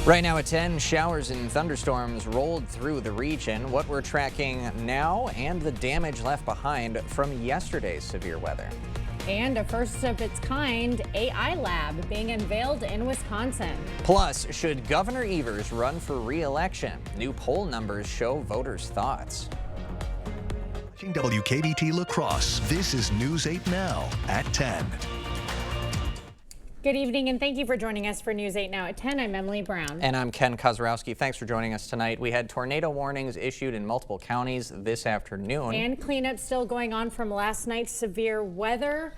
Right now at 10, showers and thunderstorms rolled through the region. What we're tracking now and the damage left behind from yesterday's severe weather. And a first of its kind AI lab being unveiled in Wisconsin. Plus, should Governor Evers run for re-election? New poll numbers show voters' thoughts. Watching WKBT La Crosse, this is News 8 Now at 10. Good evening, and thank you for joining us for News 8 Now at 10. I'm Emily Brown. And I'm Ken Kozarowski. Thanks for joining us tonight. We had tornado warnings issued in multiple counties this afternoon. And cleanup still going on from last night's severe weather.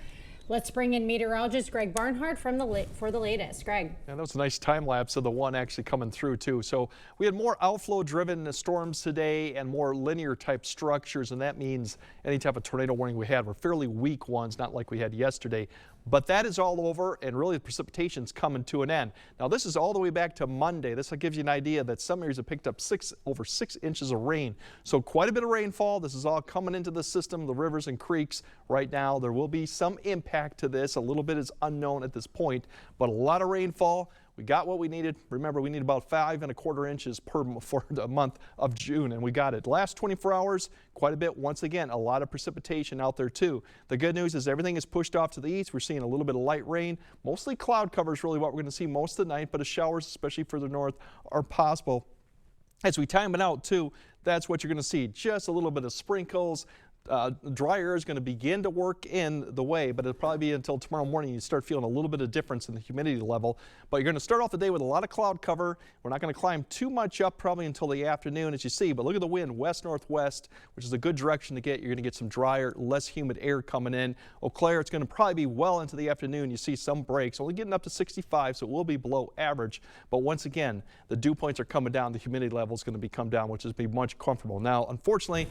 Let's bring in meteorologist Greg Barnhart for the latest. Greg. Yeah, that was a nice time lapse of the one actually coming through too. So we had more outflow driven storms today and more linear type structures, and that means any type of tornado warning we had were fairly weak ones, not like we had yesterday. But that is all over, and really the precipitation's coming to an end. Now this is all the way back to Monday. This will give you an idea that some areas have picked up over 6 inches of rain. So quite a bit of rainfall. This is all coming into the system, the rivers and creeks right now. There will be some impact to this. A little bit is unknown at this point, but a lot of rainfall. We got what we needed. Remember, we need about 5¼ inches for the month of June, and we got it. Last 24 hours, quite a bit. Once again, a lot of precipitation out there too. The good news is everything is pushed off to the east. We're seeing a little bit of light rain. Mostly cloud cover is really what we're going to see most of the night, but the showers, especially further north, are possible. As we time it out too, that's what you're going to see. Just a little bit of sprinkles. Dry air is going to begin to work in the way, but it'll probably be until tomorrow morning you start feeling a little bit of difference in the humidity level. But you're going to start off the day with a lot of cloud cover. We're not going to climb too much up probably until the afternoon, as you see. But look at the wind, west-northwest, which is a good direction to get. You're going to get some drier, less humid air coming in. Eau Claire, it's going to probably be well into the afternoon. You see some breaks, only getting up to 65, so it will be below average. But once again, the dew points are coming down. The humidity level is going to come down, which is be much comfortable. Now, unfortunately,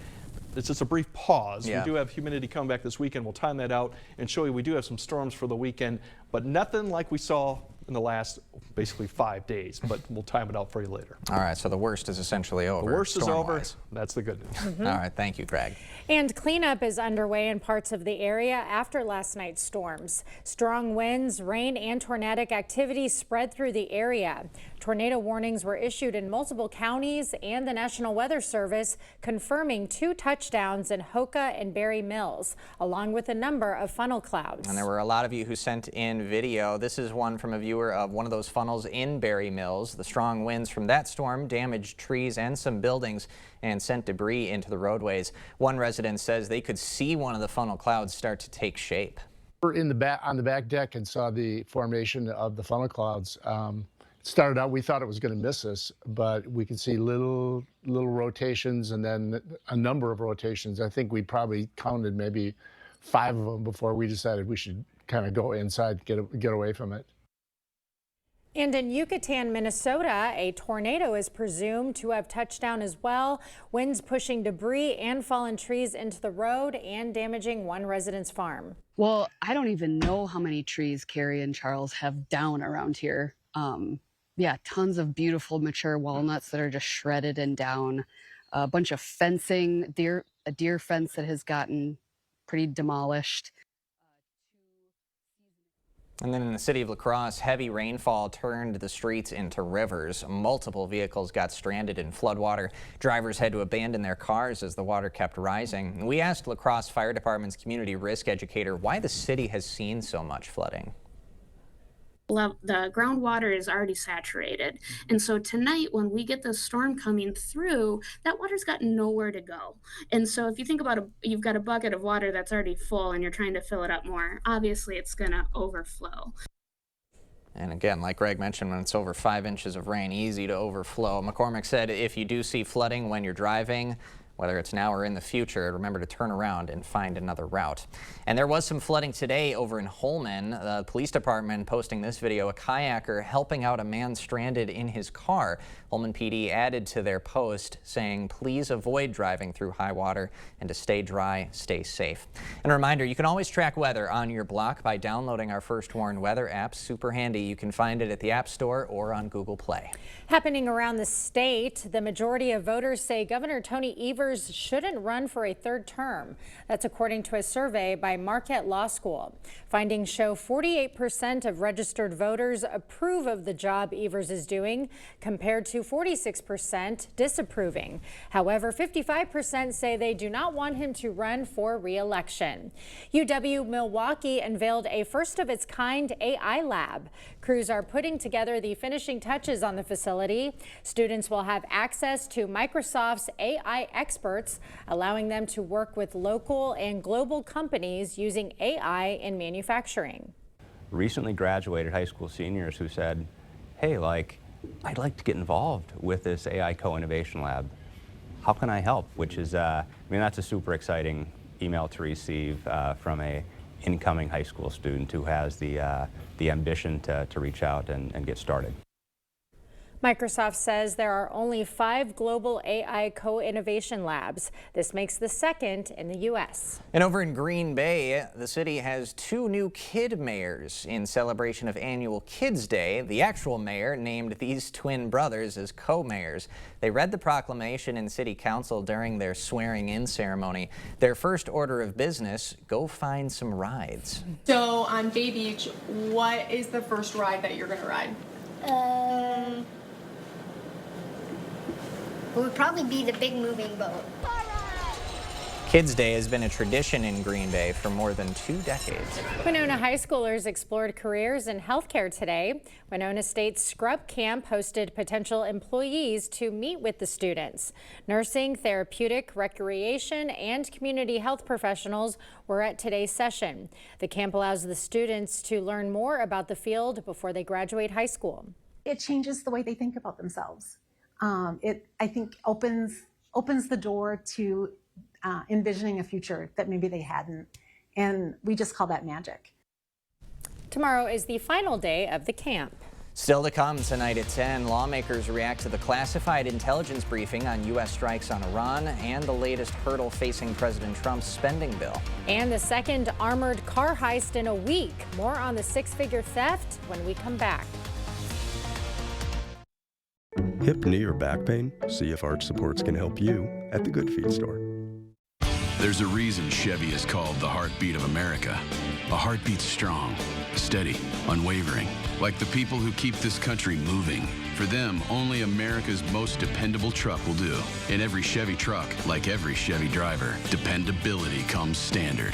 it's just a brief pause. Yeah. We do have humidity coming back this weekend. We'll time that out and show you we do have some storms for the weekend, but nothing like we saw in the last basically 5 days, but we'll time it out for you later. All right, so the worst is essentially over. The worst is over. That's the good news. All right, thank you, Greg. And cleanup is underway in parts of the area after last night's storms. Strong winds, rain, and tornadic activity spread through the area. Tornado warnings were issued in multiple counties, and the National Weather Service confirming 2 touchdowns in Hoka and Berry Mills, along with a number of funnel clouds. And there were a lot of you who sent in video. This is one from a viewer of one of those funnels in Berry Mills. The strong winds from that storm damaged trees and some buildings and sent debris into the roadways. One resident says they could see one of the funnel clouds start to take shape. We're on the back deck and saw the formation of the funnel clouds. Started out, we thought it was going to miss us, but we could see little rotations and then a number of rotations. I think we probably counted maybe 5 of them before we decided we should kind of go inside, get away from it. And in Yucatan, Minnesota, a tornado is presumed to have touched down as well. Winds pushing debris and fallen trees into the road and damaging one resident's farm. Well, I don't even know how many trees Carrie and Charles have down around here. Yeah, tons of beautiful mature walnuts that are just shredded and down. A bunch of fencing, a deer fence that has gotten pretty demolished. And then in the city of La Crosse, heavy rainfall turned the streets into rivers. Multiple vehicles got stranded in floodwater. Drivers had to abandon their cars as the water kept rising. We asked La Crosse Fire Department's community risk educator why the city has seen so much flooding. The groundwater is already saturated. And so tonight, when we get the storm coming through, that water's got nowhere to go. And so if you think about you've got a bucket of water that's already full and you're trying to fill it up more, obviously it's going to overflow. And again, like Greg mentioned, when it's over 5 inches of rain, easy to overflow. McCormick said if you do see flooding when you're driving, whether it's now or in the future, remember to turn around and find another route. And there was some flooding today over in Holmen. The police department posting this video, a kayaker helping out a man stranded in his car. Holmen PD added to their post saying, please avoid driving through high water and to stay dry, stay safe. And a reminder, you can always track weather on your block by downloading our First Warn weather app. Super handy. You can find it at the App Store or on Google Play. Happening around the state, the majority of voters say Governor Tony Evers Evers shouldn't run for a third term. That's according to a survey by Marquette Law School. Findings show 48% of registered voters approve of the job Evers is doing, compared to 46% disapproving. However, 55% say they do not want him to run for re-election. UW-Milwaukee unveiled a first-of-its-kind AI lab. Crews are putting together the finishing touches on the facility. Students will have access to Microsoft's AI experts, allowing them to work with local and global companies using AI in manufacturing. Recently graduated high school seniors who said, hey, I'd like to get involved with this AI co-innovation lab. How can I help? Which is, that's a super exciting email to receive from a incoming high school student who has the ambition to reach out and get started. Microsoft says there are only 5 global AI co-innovation labs. This makes the second in the U.S. And over in Green Bay, the city has 2 new kid mayors in celebration of annual Kids Day. The actual mayor named these twin brothers as co-mayors. They read the proclamation in city council during their swearing-in ceremony. Their first order of business, go find some rides. So on Bay Beach, what is the first ride that you're going to ride? It would probably be the big moving boat. Kids Day has been a tradition in Green Bay for more than 2 decades. Winona high schoolers explored careers in healthcare today. Winona State's Scrub Camp hosted potential employees to meet with the students. Nursing, therapeutic, recreation, and community health professionals were at today's session. The camp allows the students to learn more about the field before they graduate high school. It changes the way they think about themselves. It, I think, opens the door to envisioning a future that maybe they hadn't, and we just call that magic. Tomorrow is the final day of the camp. Still to come tonight at 10, lawmakers react to the classified intelligence briefing on U.S. strikes on Iran and the latest hurdle facing President Trump's spending bill. And the second armored car heist in a week. More on the 6-figure theft when we come back. Hip, knee, or back pain? See if Arch Supports can help you at the Good Feet store. There's a reason Chevy is called the heartbeat of America. A heartbeat strong, steady, unwavering, like the people who keep this country moving. For them, only America's most dependable truck will do. In every Chevy truck, like every Chevy driver, dependability comes standard.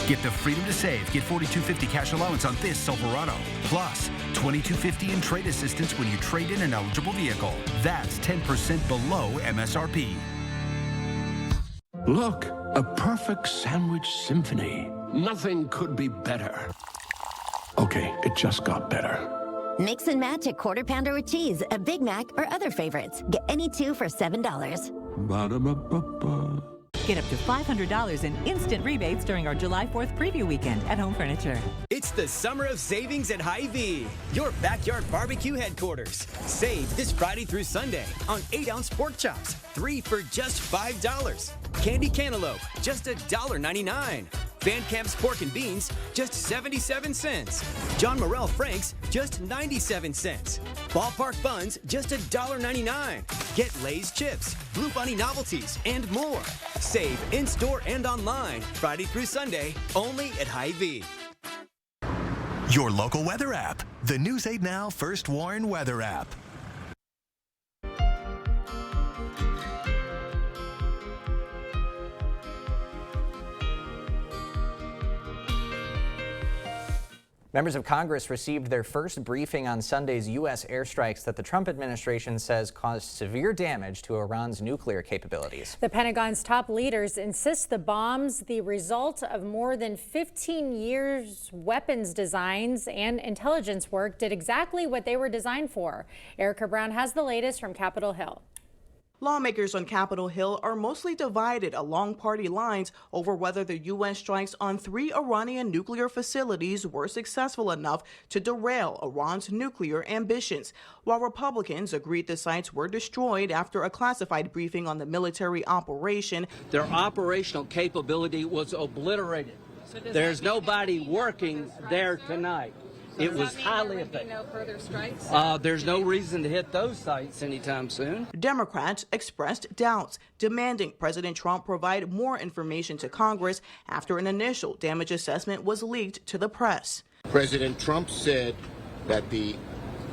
Get the freedom to save. Get $4,250 cash allowance on this Silverado. Plus, $2,250 in trade assistance when you trade in an eligible vehicle. That's 10% below MSRP. Look, a perfect sandwich symphony. Nothing could be better. Okay, it just got better. Mix and match a quarter pounder with cheese, a Big Mac, or other favorites. Get any 2 for $7. Ba-da-ba-ba-ba. Get up to $500 in instant rebates during our July 4th preview weekend at Home Furniture. It's the summer of savings at Hy-Vee, your backyard barbecue headquarters. Save this Friday through Sunday on 8-ounce pork chops, 3 for just $5. Candy cantaloupe, just $1.99. Van Camp's pork and beans, just 77 cents. John Morrell Franks, just 97 cents. Ballpark buns, just $1.99. Get Lay's chips, Blue Bunny novelties, and more. Save in-store and online, Friday through Sunday, only at Hy-Vee. Your local weather app, the News 8 Now First Warn weather app. Members of Congress received their first briefing on Sunday's U.S. airstrikes that the Trump administration says caused severe damage to Iran's nuclear capabilities. The Pentagon's top leaders insist the bombs, the result of more than 15 years weapons designs and intelligence work, did exactly what they were designed for. Erica Brown has the latest from Capitol Hill. Lawmakers on Capitol Hill are mostly divided along party lines over whether the U.S. strikes on 3 Iranian nuclear facilities were successful enough to derail Iran's nuclear ambitions, while Republicans agreed the sites were destroyed after a classified briefing on the military operation. Their operational capability was obliterated. There's nobody working there tonight. It was highly effective. No further strikes? There's no reason to hit those sites anytime soon. Democrats expressed doubts, demanding President Trump provide more information to Congress after an initial damage assessment was leaked to the press. President Trump said that the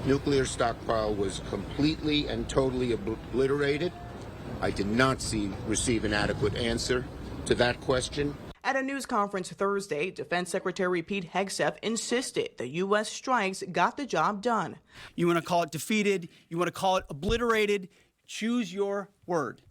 nuclear stockpile was completely and totally obliterated. I did not receive an adequate answer to that question. At a news conference Thursday, Defense Secretary Pete Hegseth insisted the U.S. strikes got the job done. You want to call it defeated, you want to call it obliterated, choose your word.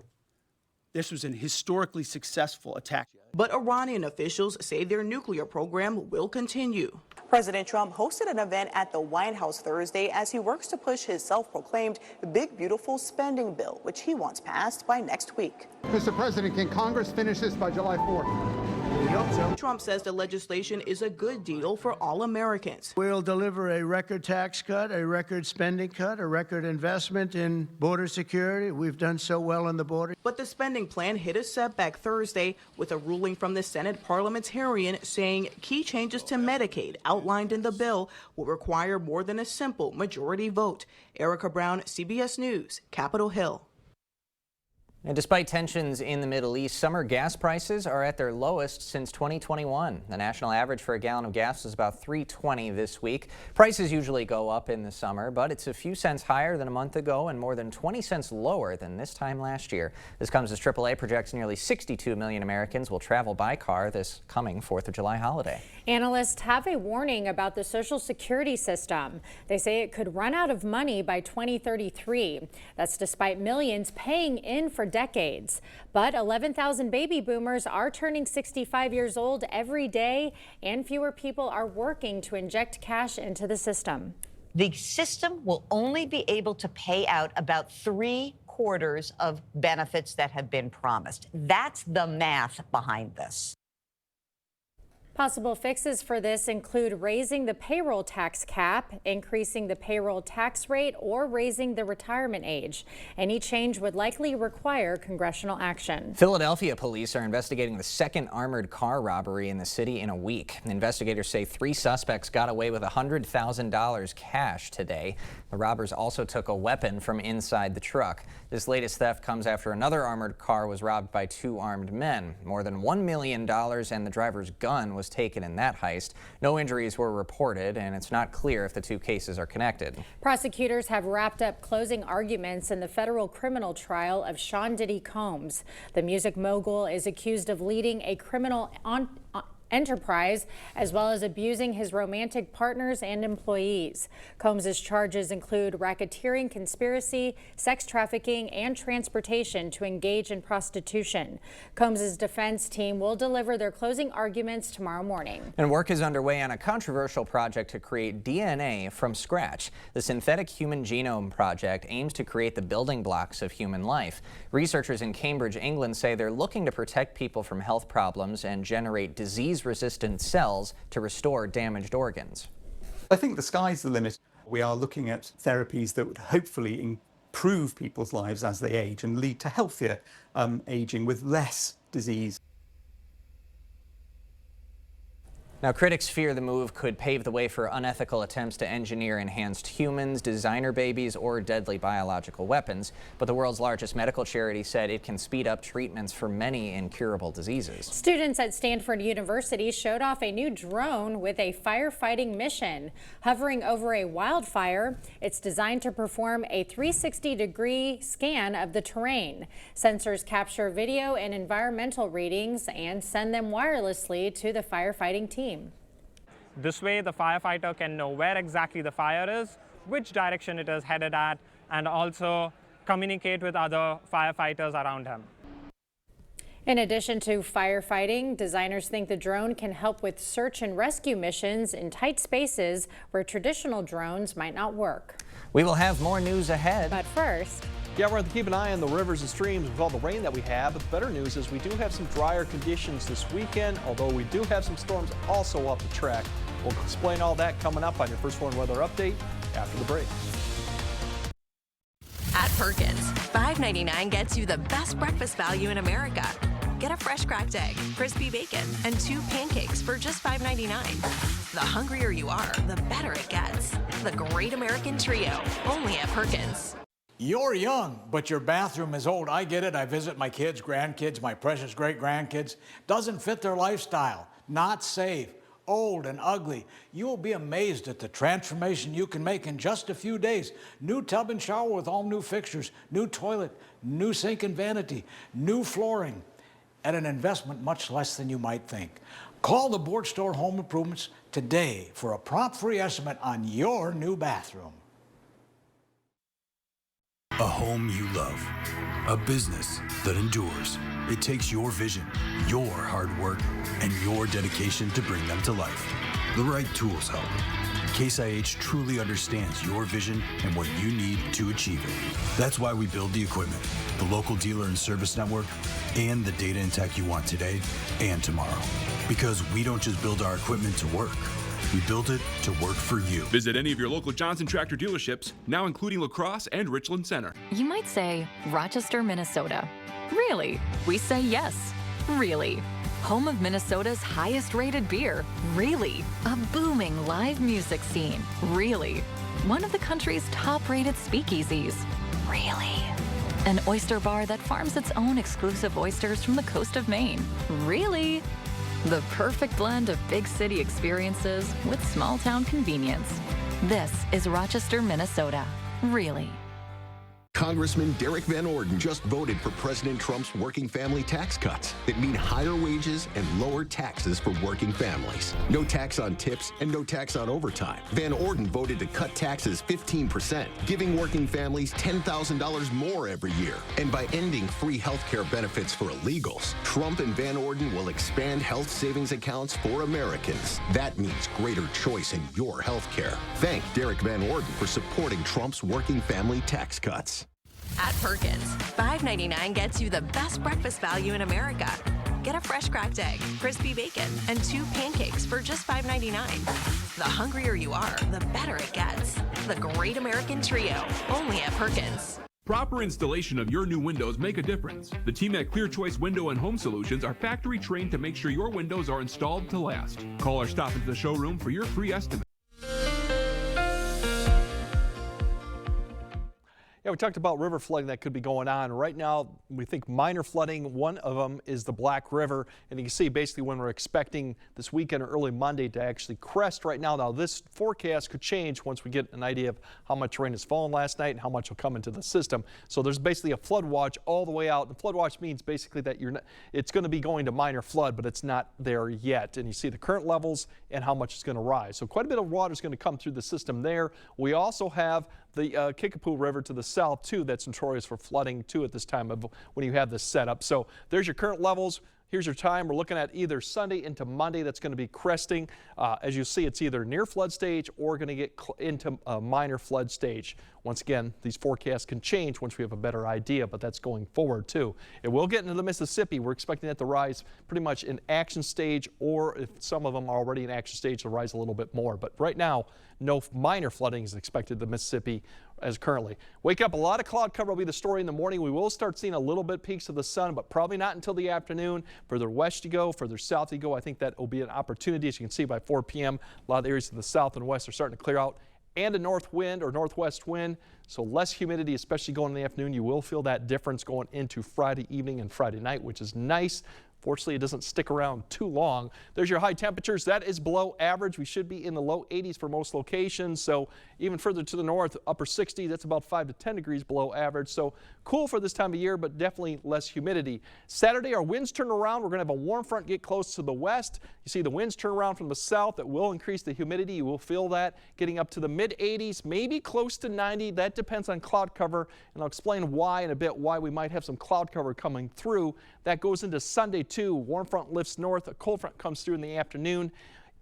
This was an historically successful attack. But Iranian officials say their nuclear program will continue. President Trump hosted an event at the White House Thursday as he works to push his self-proclaimed big, beautiful spending bill, which he wants passed by next week. Mr. President, can Congress finish this by July 4th? We hope so. Trump says the legislation is a good deal for all Americans. We'll deliver a record tax cut, a record spending cut, a record investment in border security. We've done so well on the border. But the spending plan hit a setback Thursday with a ruling from the Senate parliamentarian saying key changes to Medicaid outlined in the bill will require more than a simple majority vote. Erica Brown, CBS News, Capitol Hill. And despite tensions in the Middle East, summer gas prices are at their lowest since 2021. The national average for a gallon of gas is about $3.20 this week. Prices usually go up in the summer, but it's a few cents higher than a month ago and more than 20 cents lower than this time last year. This comes as AAA projects nearly 62 million Americans will travel by car this coming 4th of July holiday. Analysts have a warning about the Social Security system. They say it could run out of money by 2033. That's despite millions paying in for decades. But 11,000 baby boomers are turning 65 years old every day, and fewer people are working to inject cash into the system. The system will only be able to pay out about 3/4 of benefits that have been promised. That's the math behind this. Possible fixes for this include raising the payroll tax cap, increasing the payroll tax rate, or raising the retirement age. Any change would likely require congressional action. Philadelphia police are investigating the second armored car robbery in the city in a week. Investigators say 3 suspects got away with $100,000 cash today. The robbers also took a weapon from inside the truck. This latest theft comes after another armored car was robbed by 2 armed men. More than $1 million and the driver's gun was taken in that heist. No injuries were reported, and it's not clear if the 2 cases are connected. Prosecutors have wrapped up closing arguments in the federal criminal trial of Sean Diddy Combs. The music mogul is accused of leading a criminal enterprise as well as abusing his romantic partners and employees. Combs's charges include racketeering, conspiracy, sex trafficking, and transportation to engage in prostitution. Combs's defense team will deliver their closing arguments tomorrow morning. And work is underway on a controversial project to create DNA from scratch. The Synthetic Human Genome Project aims to create the building blocks of human life. Researchers in Cambridge, England say they're looking to protect people from health problems and generate disease-resistant cells to restore damaged organs. I think the sky's the limit. We are looking at therapies that would hopefully improve people's lives as they age and lead to healthier aging with less disease. Now, critics fear the move could pave the way for unethical attempts to engineer enhanced humans, designer babies, or deadly biological weapons. But the world's largest medical charity said it can speed up treatments for many incurable diseases. Students at Stanford University showed off a new drone with a firefighting mission. Hovering over a wildfire, it's designed to perform a 360-degree scan of the terrain. Sensors capture video and environmental readings and send them wirelessly to the firefighting team. This way, the firefighter can know where exactly the fire is, which direction it is headed at, and also communicate with other firefighters around him. In addition to firefighting, designers think the drone can help with search and rescue missions in tight spaces where traditional drones might not work. We will have more news ahead. But first, yeah, we're going to keep an eye on the rivers and streams with all the rain that we have. But the better news is we do have some drier conditions this weekend, although we do have some storms also up the track. We'll explain all that coming up on your First Warn Weather Update after the break. At Perkins, $5.99 gets you the best breakfast value in America. Get a fresh cracked egg, crispy bacon, and 2 pancakes for just $5.99. The hungrier you are, the better it gets. The Great American Trio, only at Perkins. You're young, but your bathroom is old. I get it. I visit my kids, grandkids, my precious great-grandkids. Doesn't fit their lifestyle. Not safe. Old and ugly. You will be amazed at the transformation you can make in just a few days. New tub and shower with all new fixtures, new toilet, new sink and vanity, new flooring, at an investment much less than you might think. Call the Board Store Home Improvements today for a prompt free estimate on your new bathroom. A home you love, a business that endures. It takes your vision, your hard work, and your dedication to bring them to life. The right tools help. Case IH truly understands your vision and what you need to achieve it. That's why we build the equipment, the local dealer and service network, and the data and tech you want today and tomorrow. Because we don't just build our equipment to work. We built it to work for you. Visit any of your local Johnson Tractor dealerships, now including La Crosse and Richland Center. You might say, Rochester, Minnesota. Really? We say yes. Really. Home of Minnesota's highest rated beer. Really. A booming live music scene. Really. One of the country's top rated speakeasies. Really. An oyster bar that farms its own exclusive oysters from the coast of Maine. Really. The perfect blend of big city experiences with small town convenience. This is Rochester, Minnesota. Really. Congressman Derek Van Orden just voted for President Trump's working family tax cuts that mean higher wages and lower taxes for working families. No tax on tips and no tax on overtime. Van Orden voted to cut taxes 15%, giving working families $10,000 more every year. And by ending free health care benefits for illegals, Trump and Van Orden will expand health savings accounts for Americans. That means greater choice in your health care. Thank Derek Van Orden for supporting Trump's working family tax cuts. At Perkins, $5.99 gets you the best breakfast value in America. Get a fresh cracked egg, crispy bacon, and 2 pancakes for just $5.99. The hungrier you are, the better it gets. The Great American Trio, only at Perkins. Proper installation of your new windows make a difference. The team at Clear Choice Window and Home Solutions are factory trained to make sure your windows are installed to last. Call or stop into the showroom for your free estimate. Yeah, we talked about river flooding that could be going on. Right now, we think minor flooding. One of them is the Black River. And you can see basically when we're expecting this weekend or early Monday to actually crest right now. Now, this forecast could change once we get an idea of how much rain has fallen last night and how much will come into the system. So there's basically a flood watch all the way out. The flood watch means basically that it's going to be going to minor flood, but it's not there yet. And you see the current levels and how much it's going to rise. So quite a bit of water is going to come through the system there. We also have the Kickapoo River to the south too, that's notorious for flooding too at this time of when you have this set up. So there's your current levels. Here's your time. We're looking at either Sunday into Monday. That's going to be cresting. As you see, it's either near flood stage or going to get into a minor flood stage. Once again, these forecasts can change once we have a better idea, but that's going forward too. It will get into the Mississippi. We're expecting that to rise pretty much in action stage, or if some of them are already in action stage, to rise a little bit more. But right now, no minor flooding is expected in the Mississippi as currently. Wake up, a lot of cloud cover will be the story in the morning. We will start seeing a little bit peaks of the sun, but probably not until the afternoon. Further west you go, further south you go, I think that will be an opportunity. As you can see by 4 p.m., a lot of areas to the south and west are starting to clear out, and a north wind or northwest wind. So less humidity, especially going in the afternoon. You will feel that difference going into Friday evening and Friday night, which is nice. Fortunately, it doesn't stick around too long. There's your high temperatures. That is below average. We should be in the low 80s for most locations. So even further to the north, upper 60s, that's about 5 to 10 degrees below average. So cool for this time of year, but definitely less humidity. Saturday, our winds turn around. We're going to have a warm front get close to the west. You see the winds turn around from the south. That will increase the humidity. You will feel that getting up to the mid 80s, maybe close to 90. That depends on cloud cover, and I'll explain why in a bit, why we might have some cloud cover coming through. That goes into Sunday too. Warm front lifts north. A cold front comes through in the afternoon.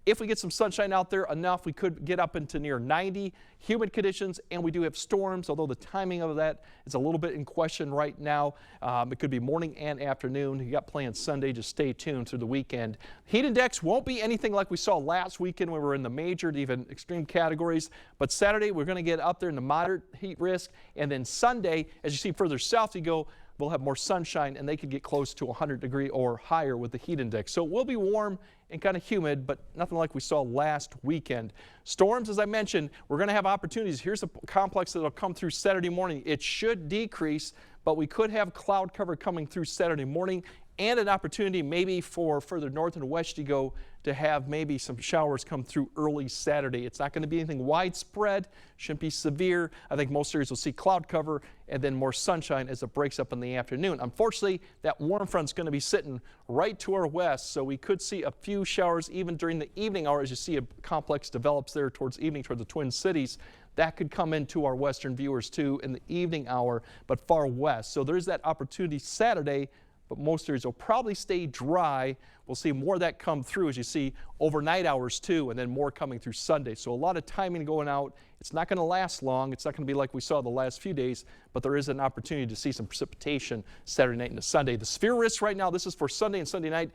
If we get some sunshine out there enough, we could get up into near 90. Humid conditions, and we do have storms, although the timing of that is a little bit in question right now. It could be morning and afternoon. You got plans Sunday. Just stay tuned through the weekend. Heat index won't be anything like we saw last weekend when we were in the major to even extreme categories. But Saturday, we're going to get up there in the moderate heat risk. And then Sunday, as you see further south you go, we'll have more sunshine, and they could get close to 100 degree or higher with the heat index. So it will be warm and kind of humid, but nothing like we saw last weekend. Storms, as I mentioned, we're going to have opportunities. Here's a complex that will come through Saturday morning. It should decrease, but we could have cloud cover coming through Saturday morning and an opportunity maybe for further north and west you go to have maybe some showers come through early Saturday. It's not going to be anything widespread, shouldn't be severe. I think most areas will see cloud cover and then more sunshine as it breaks up in the afternoon. Unfortunately, that warm front's going to be sitting right to our west, so we could see a few showers even during the evening hours. You see a complex develops there towards evening, towards the Twin Cities. That could come into our western viewers too in the evening hour, but far west. So there's that opportunity Saturday, but most areas will probably stay dry. We'll see more of that come through as you see overnight hours too, and then more coming through Sunday. So a lot of timing going out. It's not going to last long. It's not going to be like we saw the last few days, but there is an opportunity to see some precipitation Saturday night into Sunday. The severe risk right now, this is for Sunday and Sunday night.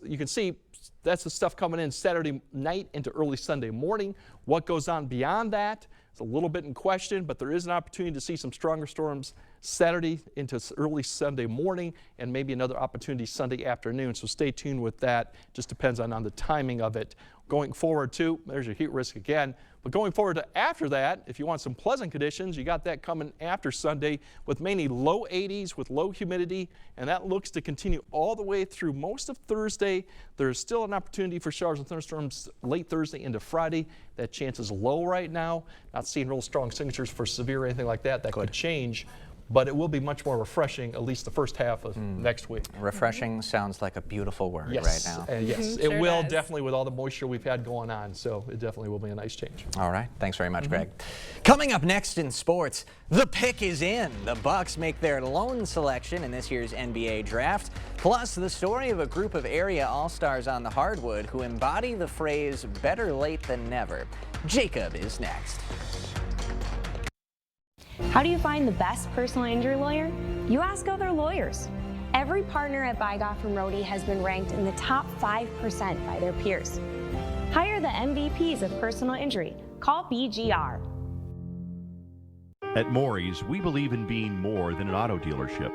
You can see that's the stuff coming in Saturday night into early Sunday morning. What goes on beyond that? It's a little bit in question, but there is an opportunity to see some stronger storms Saturday into early Sunday morning and maybe another opportunity Sunday afternoon. So stay tuned with that. Just depends on the timing of it. Going forward too, there's your heat risk again. But going forward to after that, if you want some pleasant conditions, you got that coming after Sunday with mainly low 80s with low humidity, and that looks to continue all the way through most of Thursday. There's still an opportunity for showers and thunderstorms late Thursday into Friday. That chance is low right now. Not seeing real strong signatures for severe or anything like that. That could change. But it will be much more refreshing, at least the first half of next week. Refreshing sounds like a beautiful word right now. Yes, it will definitely with all the moisture we've had going on. So it definitely will be a nice change. All right. Thanks very much, Greg. Coming up next in sports, the pick is in. The Bucks make their lone selection in this year's NBA draft. Plus, the story of a group of area all-stars on the hardwood who embody the phrase better late than never. Jacob is next. How do you find the best personal injury lawyer? You ask other lawyers. Every partner at Bygoff and Rohde has been ranked in the top 5% by their peers. Hire the MVPs of personal injury. Call BGR. At Maury's, we believe in being more than an auto dealership.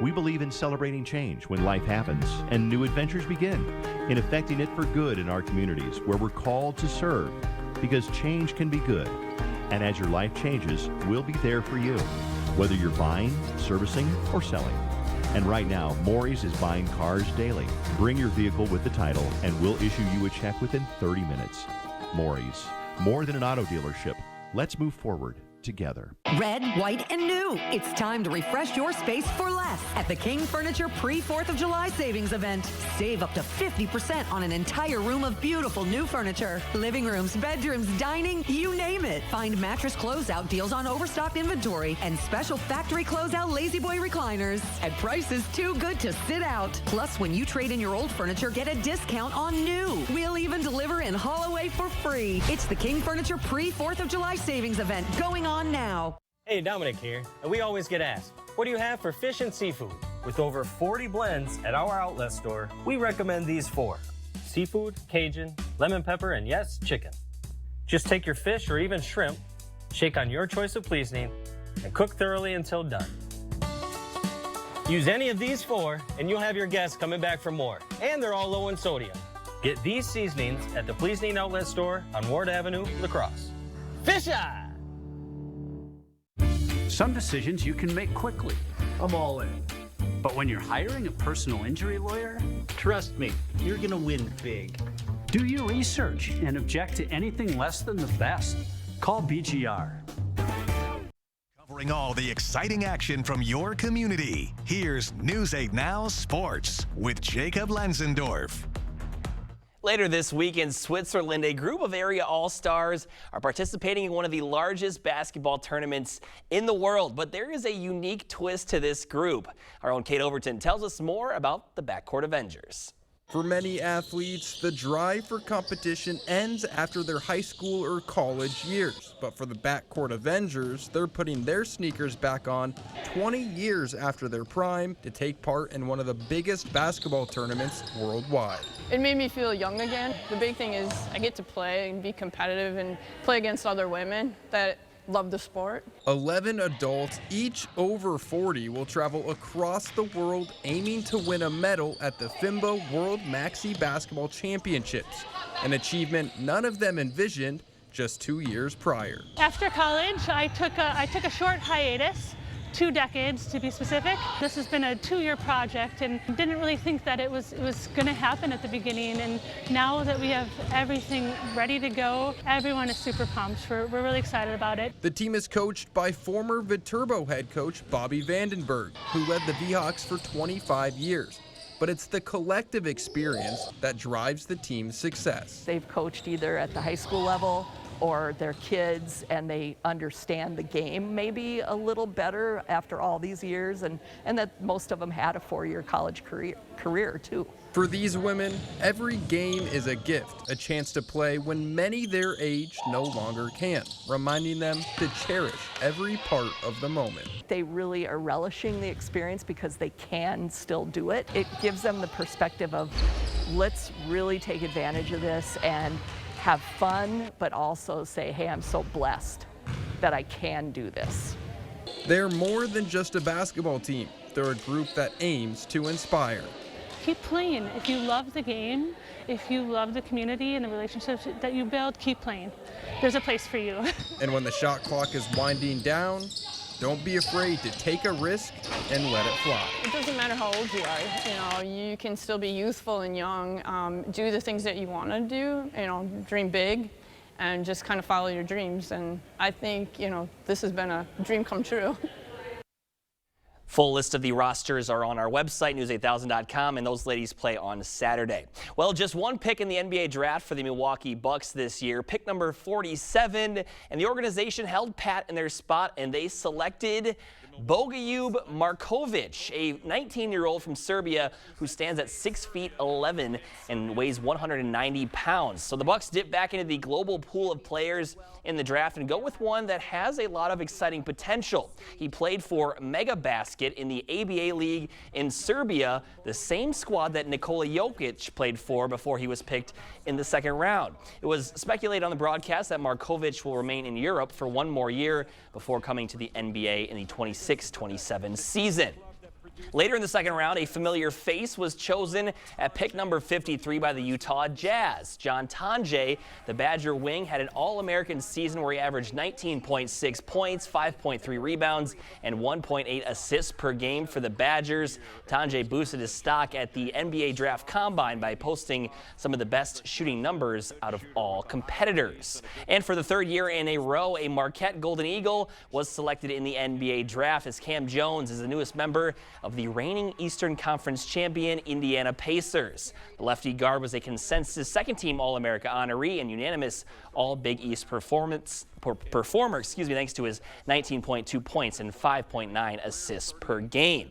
We believe in celebrating change when life happens and new adventures begin, in affecting it for good in our communities where we're called to serve, because change can be good. And as your life changes, we'll be there for you, whether you're buying, servicing, or selling. And right now, Maury's is buying cars daily. Bring your vehicle with the title, and we'll issue you a check within 30 minutes. Maury's, more than an auto dealership. Let's move forward together. Red, white, and new. It's time to refresh your space for less at the King Furniture pre-4th of July savings event. Save up to 50% on an entire room of beautiful new furniture. Living rooms, bedrooms, dining, you name it. Find mattress closeout deals on overstocked inventory and special factory closeout Lazy Boy recliners at prices too good to sit out. Plus, when you trade in your old furniture, get a discount on new. We'll even deliver and haul away for free. It's the King Furniture pre-4th of July savings event going on now. Hey, Dominic here, and we always get asked, what do you have for fish and seafood? With over 40 blends at our outlet store, we recommend these 4. Seafood, Cajun, lemon pepper, and yes, chicken. Just take your fish or even shrimp, shake on your choice of seasoning, and cook thoroughly until done. Use any of these 4, and you'll have your guests coming back for more, and they're all low in sodium. Get these seasonings at the Pleasing Outlet Store on Ward Avenue, La Crosse. Fish eye! Some decisions you can make quickly. I'm all in. But when you're hiring a personal injury lawyer, trust me, you're going to win big. Do your research and object to anything less than the best. Call BGR. Covering all the exciting action from your community, here's News 8 Now Sports with Jacob Lenzendorf. Later this week in Switzerland, a group of area all-stars are participating in one of the largest basketball tournaments in the world. But there is a unique twist to this group. Our own Kate Overton tells us more about the Backcourt Avengers. For many athletes, the drive for competition ends after their high school or college years. But for the Backcourt Avengers, they're putting their sneakers back on 20 years after their prime to take part in one of the biggest basketball tournaments worldwide. It made me feel young again. The big thing is I get to play and be competitive and play against other women that love the sport. 11 adults, each over 40, will travel across the world aiming to win a medal at the FIMBA World Maxi Basketball Championships, an achievement none of them envisioned just 2 years prior. After college, I took a short hiatus, 2 decades to be specific. This has been a 2-year project and didn't really think that it was going to happen at the beginning. And now that we have everything ready to go, everyone is super pumped. We're really excited about it. The team is coached by former Viterbo head coach Bobby Vandenberg, who led the V-Hawks for 25 years. But it's the collective experience that drives the team's success. They've coached either at the high school level or their kids, and they understand the game maybe a little better after all these years, and that most of them had a 4-year college career too. For these women, every game is a gift, a chance to play when many their age no longer can, reminding them to cherish every part of the moment. They really are relishing the experience because they can still do it. It gives them the perspective of, let's really take advantage of this and have fun, but also say, hey, I'm so blessed that I can do this. They're more than just a basketball team. They're a group that aims to inspire. Keep playing. If you love the game, if you love the community and the relationships that you build, keep playing. There's a place for you. And when the shot clock is winding down, don't be afraid to take a risk and let it fly. It doesn't matter how old you are, you can still be youthful and young, do the things that you want to do, dream big and just kind of follow your dreams. And I think, this has been a dream come true. Full list of the rosters are on our website, news8000.com, and those ladies play on Saturday. Well, just one pick in the NBA draft for the Milwaukee Bucks this year, pick number 47, and the organization held pat in their spot, and they selected Bogayub Markovic, a 19-year-old from Serbia who stands at 6 feet 11 and weighs 190 pounds. So the Bucks dip back into the global pool of players in the draft and go with one that has a lot of exciting potential. He played for Mega Basket in the ABA League in Serbia, the same squad that Nikola Jokic played for before he was picked in the second round. It was speculated on the broadcast that Markovic will remain in Europe for one more year before coming to the NBA in the 26-27 season. Later in the second round, a familiar face was chosen at pick number 53 by the Utah Jazz. John Tonje, the Badger wing, had an All-American season where he averaged 19.6 points, 5.3 rebounds, and 1.8 assists per game for the Badgers. Tonje boosted his stock at the NBA Draft Combine by posting some of the best shooting numbers out of all competitors. And for the third year in a row, a Marquette Golden Eagle was selected in the NBA Draft as Cam Jones is the newest member of the reigning Eastern Conference champion Indiana Pacers. The lefty guard was a consensus second-team All-America honoree and unanimous All-Big East performer, thanks to his 19.2 points and 5.9 assists per game.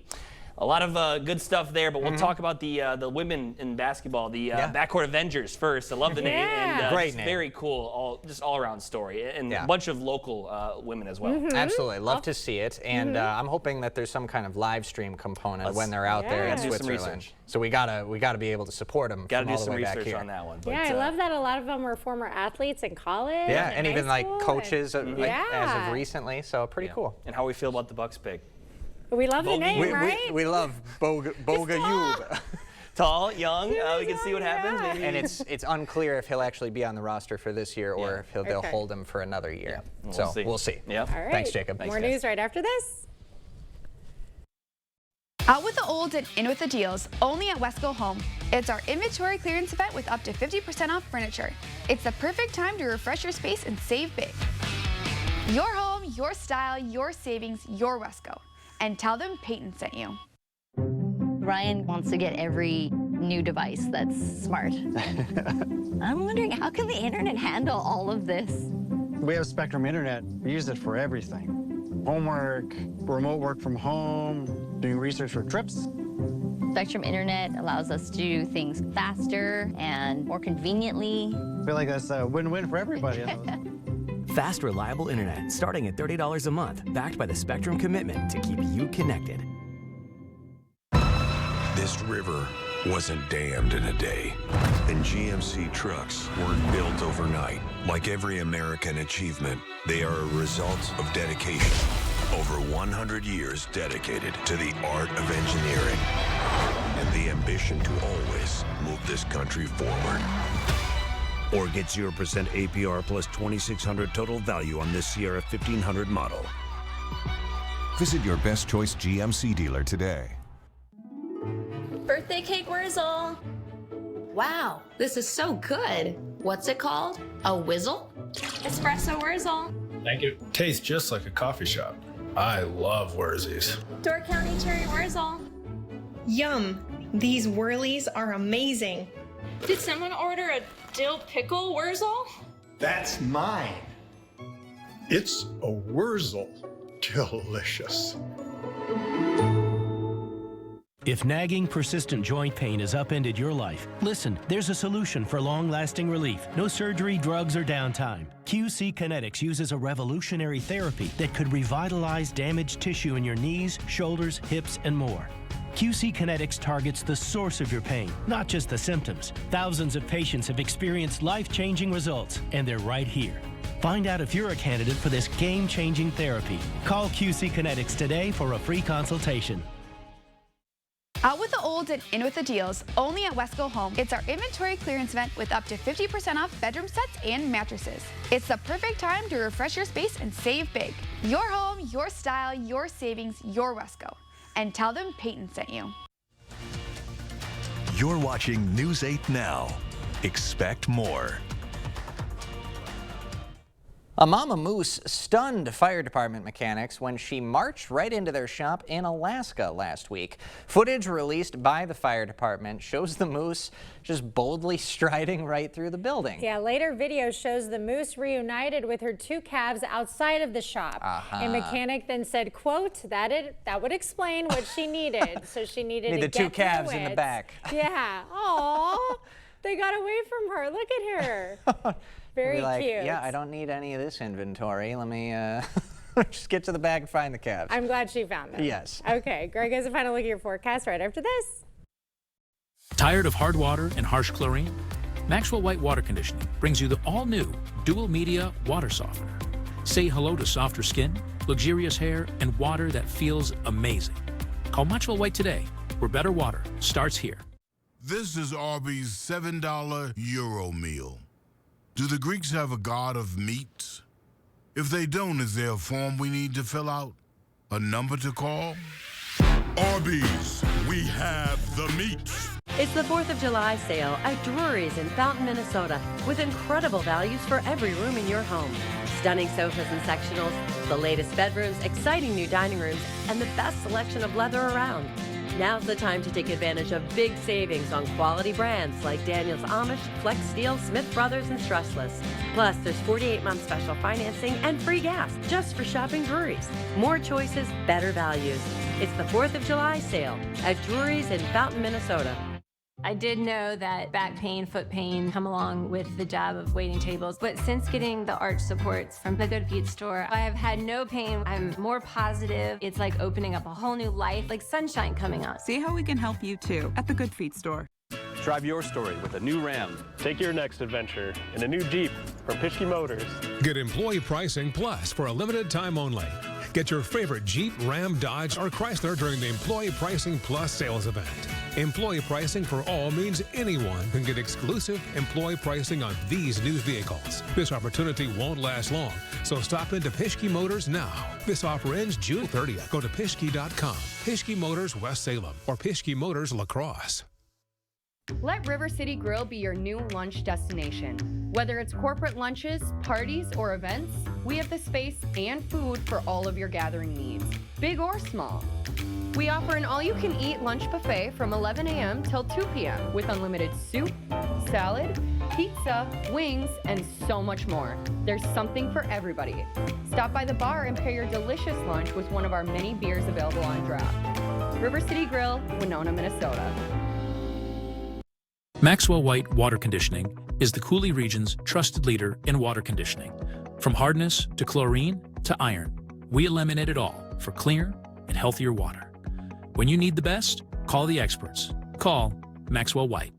A lot of good stuff there, but we'll talk about the women in basketball, the Backcourt Avengers first. I love the name. And, Great name. Very cool, just all-around story, and a bunch of local women as well. Absolutely, love to see it, and I'm hoping that there's some kind of live stream component when they're out there in Switzerland. So we gotta be able to support them. Gotta do some research on that one. But, I love that a lot of them were former athletes in college. Yeah, and even like coaches as Yeah. of recently. So pretty cool. And how we feel about the Bucks pick? We love the name, right? We love Bogayub. Tall, young, we can see what happens. Maybe. And it's unclear if he'll actually be on the roster for this year or if they'll hold him for another year. So we'll see. Yep. All right. Thanks, Jacob. More news right after this. Out with the old and in with the deals, only at Wesco Home. It's our inventory clearance event with up to 50% off furniture. It's the perfect time to refresh your space and save big. Your home, your style, your savings, your Wesco. And tell them Peyton sent you. Ryan wants to get every new device that's smart. I'm wondering, how can the internet handle all of this? We have Spectrum Internet. We use it for everything. Homework, remote work from home, doing research for trips. Spectrum Internet allows us to do things faster and more conveniently. I feel like that's a win-win for everybody. Fast, reliable internet starting at $30 a month, backed by the Spectrum commitment to keep you connected. This river wasn't dammed in a day, and GMC trucks weren't built overnight. Like every American achievement, they are a result of dedication. Over 100 years dedicated to the art of engineering and the ambition to always move this country forward. Or get 0% APR plus $2,600 total value on this Sierra 1500 model. Visit your best choice GMC dealer today. Birthday cake Wurzel. Wow, this is so good. What's it called? A Whizzle? Espresso Wurzel. Thank you. Tastes just like a coffee shop. I love Wurzies. Door County Cherry Wurzel. Yum! These whirlies are amazing. Did someone order a dill pickle Wurzel? That's mine. It's a Wurzel. Delicious. If nagging, persistent joint pain has upended your life, listen, there's a solution for long-lasting relief. No surgery, drugs, or downtime. QC Kinetics uses a revolutionary therapy that could revitalize damaged tissue in your knees, shoulders, hips, and more. QC Kinetics targets the source of your pain, not just the symptoms. Thousands of patients have experienced life-changing results, and they're right here. Find out if you're a candidate for this game-changing therapy. Call QC Kinetics today for a free consultation. Out with the old and in with the deals, only at Wesco Home. It's our inventory clearance event with up to 50% off bedroom sets and mattresses. It's the perfect time to refresh your space and save big. Your home, your style, your savings, your Wesco. And tell them Peyton sent you. You're watching News 8 Now. Expect more. A mama moose stunned fire department mechanics when she marched right into their shop in Alaska last week. Footage released by the fire department shows the moose just boldly striding right through the building. Yeah, later video shows the moose reunited with her two calves outside of the shop. A mechanic then said, quote, that would explain what she needed. So she needed to the get two calves in the it. back. Yeah. Aw, they got away from her. Look at her. Very like, cute. Yeah, I don't need any of this inventory. Let me just get to the bag and find the calves. I'm glad she found them. Yes. Okay, Greg has a final look at your forecast right after this. Tired of hard water and harsh chlorine? Maxwell White Water Conditioning brings you the all-new Dual Media Water Softener. Say hello to softer skin, luxurious hair, and water that feels amazing. Call Maxwell White today, where better water starts here. This is Arby's $7 Euro meal. Do the Greeks have a god of meats? If they don't, is there a form we need to fill out? A number to call? Arby's, we have the meats. It's the 4th of July sale at Drury's in Fountain, Minnesota, with incredible values for every room in your home. Stunning sofas and sectionals, the latest bedrooms, exciting new dining rooms, and the best selection of leather around. Now's the time to take advantage of big savings on quality brands like Daniels Amish, Flex Steel, Smith Brothers, and Trustless. Plus, there's 48-month special financing and free gas just for shopping Drury's. More choices, better values. It's the 4th of July sale at Drury's in Fountain, Minnesota. I did know that back pain, foot pain come along with the job of waiting tables, but since getting the arch supports from the Good Feet store, I have had no pain. I'm more positive. It's like opening up a whole new life, like sunshine coming on. See how we can help you too at the Good Feet store. Drive your story with a new Ram. Take your next adventure in a new Jeep from Pischke Motors. Get employee pricing plus for a limited time only. Get your favorite Jeep, Ram, Dodge, or Chrysler during the Employee Pricing Plus sales event. Employee pricing for all means anyone can get exclusive employee pricing on these new vehicles. This opportunity won't last long, so stop into Pischke Motors now. This offer ends June 30th. Go to Pischke.com, Pischke Motors West Salem, or Pischke Motors La Crosse. Let River City Grill be your new lunch destination. Whether it's corporate lunches, parties, or events, we have the space and food for all of your gathering needs, big or small. We offer an all-you-can-eat lunch buffet from 11 a.m. till 2 p.m. with unlimited soup, salad, pizza, wings, and so much more. There's something for everybody. Stop by the bar and pair your delicious lunch with one of our many beers available on draft. River City Grill, Winona, Minnesota. Maxwell White Water Conditioning is the Coulee region's trusted leader in water conditioning. From hardness to chlorine to iron, we eliminate it all for cleaner and healthier water. When you need the best, call the experts. Call Maxwell White.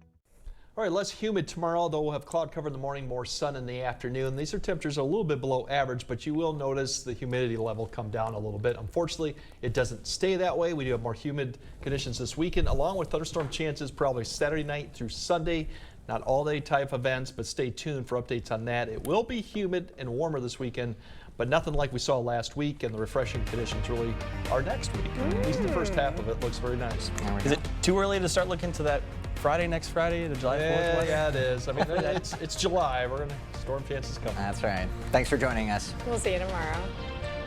All right, less humid tomorrow, though we'll have cloud cover in the morning, more sun in the afternoon. These are temperatures a little bit below average, but you will notice the humidity level come down a little bit. Unfortunately, it doesn't stay that way. We do have more humid conditions this weekend, along with thunderstorm chances probably Saturday night through Sunday. Not all day type events, but stay tuned for updates on that. It will be humid and warmer this weekend, but nothing like we saw last week, and the refreshing conditions really are next week. At least the first half of it looks very nice. Is it too early to start looking to that next Friday, the July 4th weather? Yeah, it is. I mean, it's July. Storm chances coming. That's right. Thanks for joining us. We'll see you tomorrow.